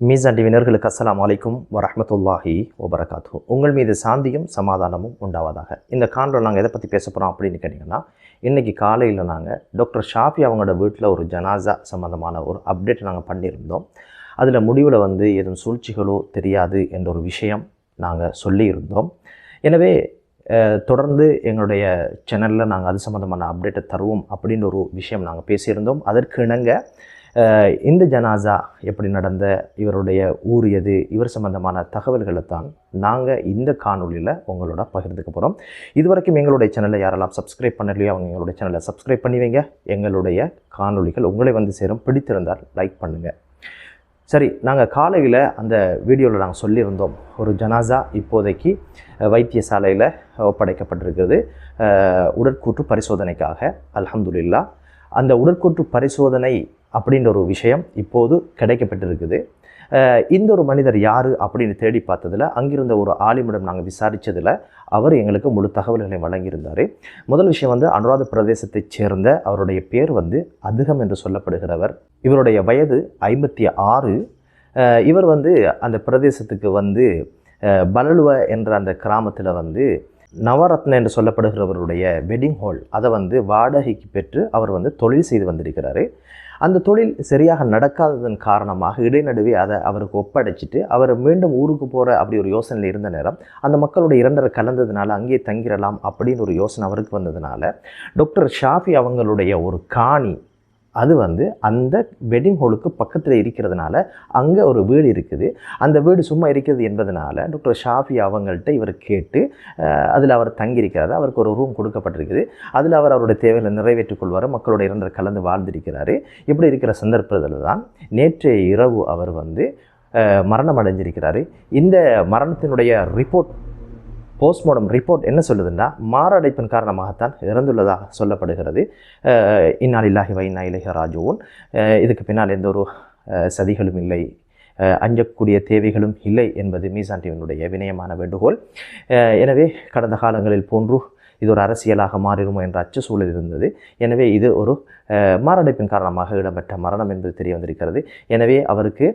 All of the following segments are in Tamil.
மீசான் டிவினர்களுக்கு அஸ்ஸலாமு அலைக்கும் வரஹ்மத்துல்லாஹி வபரகாத்துஹு. உங்கள் மீது சாந்தியும் சமாதானமும் உண்டாவதாக. இந்த காணொளியில் நாங்கள் எதை பற்றி பேச போகிறோம் அப்படின்னு கேட்டிங்கன்னா, இன்றைக்கி காலையில் நாங்கள் டாக்டர் ஷாஃபி அவங்களோட வீட்டில் ஒரு ஜனாசா சம்மந்தமான ஒரு அப்டேட் நாங்கள் பண்ணியிருந்தோம். அதில் முடிவில் எதுவும் சூழ்ச்சிகளோ தெரியாது என்ற ஒரு விஷயம் நாங்கள் சொல்லியிருந்தோம். எனவே தொடர்ந்து எங்களுடைய சேனலில் நாங்கள் அது சம்மந்தமான அப்டேட்டை தருவோம் அப்படின்ற ஒரு விஷயம் நாங்கள் பேசியிருந்தோம். அதற்கு இணங்க இந்த ஜனாசா எப்படி நடந்த, இவருடைய ஊர் எது, இவர் சம்பந்தமான தகவல்களை தான் நாங்கள் இந்த காணொலியில் உங்களோட பகிர்ந்துக்க போகிறோம். இதுவரைக்கும் எங்களுடைய சேனலை யாரெல்லாம் சப்ஸ்கிரைப் பண்ணலையோ அவங்க எங்களுடைய சேனலை சப்ஸ்கிரைப் பண்ணி வைங்க. எங்களுடைய காணொலிகள் உங்களை சேரும். பிடித்திருந்தால் லைக் பண்ணுங்கள். சரி, நாங்கள் காலையில் அந்த வீடியோவில் நாங்கள் சொல்லியிருந்தோம், ஒரு ஜனாசா இப்போதைக்கு வைத்தியசாலையில் ஒப்படைக்கப்பட்டிருக்கிறது உடற்கூற்று பரிசோதனைக்காக. அல்ஹம்துலில்லாஹ். அந்த உடற்கூற்று பரிசோதனை அப்படின்ற ஒரு விஷயம் இப்போது கிடைக்கப்பட்டிருக்குது. இந்த ஒரு மனிதர் யார் அப்படின்னு தேடி பார்த்ததில், அங்கிருந்த ஒரு ஆலிமிடம் நாங்கள் விசாரித்ததில் அவர் எங்களுக்கு முழு தகவல்களை வழங்கியிருந்தார். முதல் விஷயம் அனுராத பிரதேசத்தைச் சேர்ந்த அவருடைய பேர் அதுகம் என்று சொல்லப்படுகிறவர். இவருடைய வயது 56. இவர் அந்த பிரதேசத்துக்கு பலலுவ என்ற அந்த கிராமத்தில் நவரத்ன என்று சொல்லப்படுகிறவருடைய வெட்டிங் ஹால் அதை வாடகைக்கு பெற்று அவர் தொழில் செய்து வந்திருக்கிறார். அந்த தொழில் சரியாக நடக்காததன் காரணமாக இடைநடுவே அதை அவருக்கு ஒப்படைச்சிட்டு அவர் மீண்டும் ஊருக்கு போகிற அப்படி ஒரு யோசனையில் இருந்த நேரம், அந்த மக்களுடைய இரண்டரை கலந்ததுனால அங்கே தங்கிடலாம் அப்படின்னு ஒரு யோசனை அவருக்கு வந்ததுனால, டாக்டர் ஷாஃபி அவங்களுடைய ஒரு காணி அது அந்த வெட்டிங் ஹாலுக்கு பக்கத்தில் இருக்கிறதுனால அங்கே ஒரு வீடு இருக்குது. அந்த வீடு சும்மா இருக்கிறது என்பதனால டாக்டர் ஷாஃபி அவங்கள்ட்ட இவர் கேட்டு அதில் அவர் தங்கியிருக்கிறார். அவருக்கு ஒரு ரூம் கொடுக்கப்பட்டிருக்குது. அதில் அவர் அவருடைய தேவைகளை நிறைவேற்றிக் கொள்வார். மக்களுடைய இரண்டரை கலந்து வாழ்ந்திருக்கிறார். இப்படி இருக்கிற சந்தர்ப்பத்தில் தான் நேற்றைய இரவு அவர் மரணம் அடைஞ்சிருக்கிறார். இந்த மரணத்தினுடைய போஸ்ட்மார்டம் ரிப்போர்ட் என்ன சொல்லுதுன்னா, மாரடைப்பின் காரணமாகத்தான் இறந்துள்ளதாக சொல்லப்படுகிறது. இன்னா லில்லாஹி வ இன்னா இலைஹி ராஜிஊன். இதுக்கு பின்னால் எந்த ஒரு சதிகளும் இல்லை, அஞ்சக்கூடிய தேவைகளும் இல்லை என்பது மீசான் டிவியினுடைய வினயமான வேண்டுகோள். எனவே கடந்த காலங்களில் போன்று இது ஒரு அரசியலாக மாறிடுமோ என்ற அச்ச சூழல் இருந்தது. எனவே இது ஒரு மாரடைப்பின் காரணமாக இடம்பெற்ற மரணம் என்பது தெரிய வந்திருக்கிறது. எனவே அவருக்கு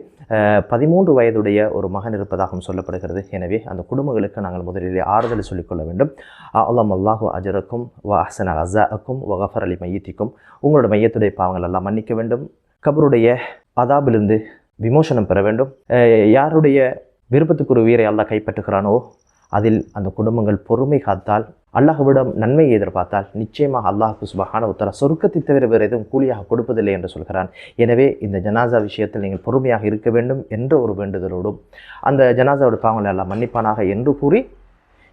13 வயதுடைய ஒரு மகன் இருப்பதாகவும் சொல்லப்படுகிறது. எனவே அந்த குடும்பங்களுக்கு நாங்கள் முதலிலே ஆறுதலை சொல்லிக்கொள்ள வேண்டும். அல்லாஹு அஜரக்கும் வ அஹ்சன அஸாஅக்கும் வ கஃபர லி மையத்திக்கும். உங்களோட மையத்துடைய பாவங்கள் எல்லாம் மன்னிக்க வேண்டும். கபருடைய அதாபிலிருந்து விமோசனம் பெற வேண்டும். யாருடைய விருப்பத்துக்குரிய உயிரை அல்லாஹ் கைப்பற்றுகிறானோ அதில் அந்த குடும்பங்கள் பொறுமை காத்தால், அல்லாஹ்விடம் நன்மையை எதிர்பார்த்தால் நிச்சயமாக அல்லாஹ் சுப்ஹானஹு வ தஆலா சொர்க்கத்தை தவிர வேறு எதுவும் கூலியாக கொடுப்பதில்லை என்று சொல்கிறான். எனவே இந்த ஜனாசா விஷயத்தில் நீங்கள் பொறுமையாக இருக்க வேண்டும் என்ற ஒரு வேண்டுதலோடும் அந்த ஜனாசாவோட பாவங்களை எல்லாம் மன்னிப்பானாக என்று கூறி,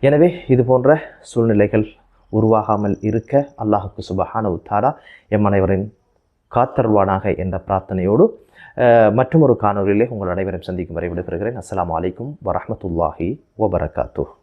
எனவே இது போன்ற சூழ்நிலைகள் உருவாகாமல் இருக்க அல்லாஹ் சுப்ஹானஹு வ தஆலா எம் அனைவரின் காத்தருள்வானாக என்ற பிரார்த்தனையோடு மற்றும் ஒரு காணொலியிலே உங்கள் அனைவரும் சந்திக்கும் வரை விடைபெறுகிறேன். அஸ்ஸலாமு அலைக்கும் வரஹ்மத்துல்லாஹி வபரகாத்துஹு.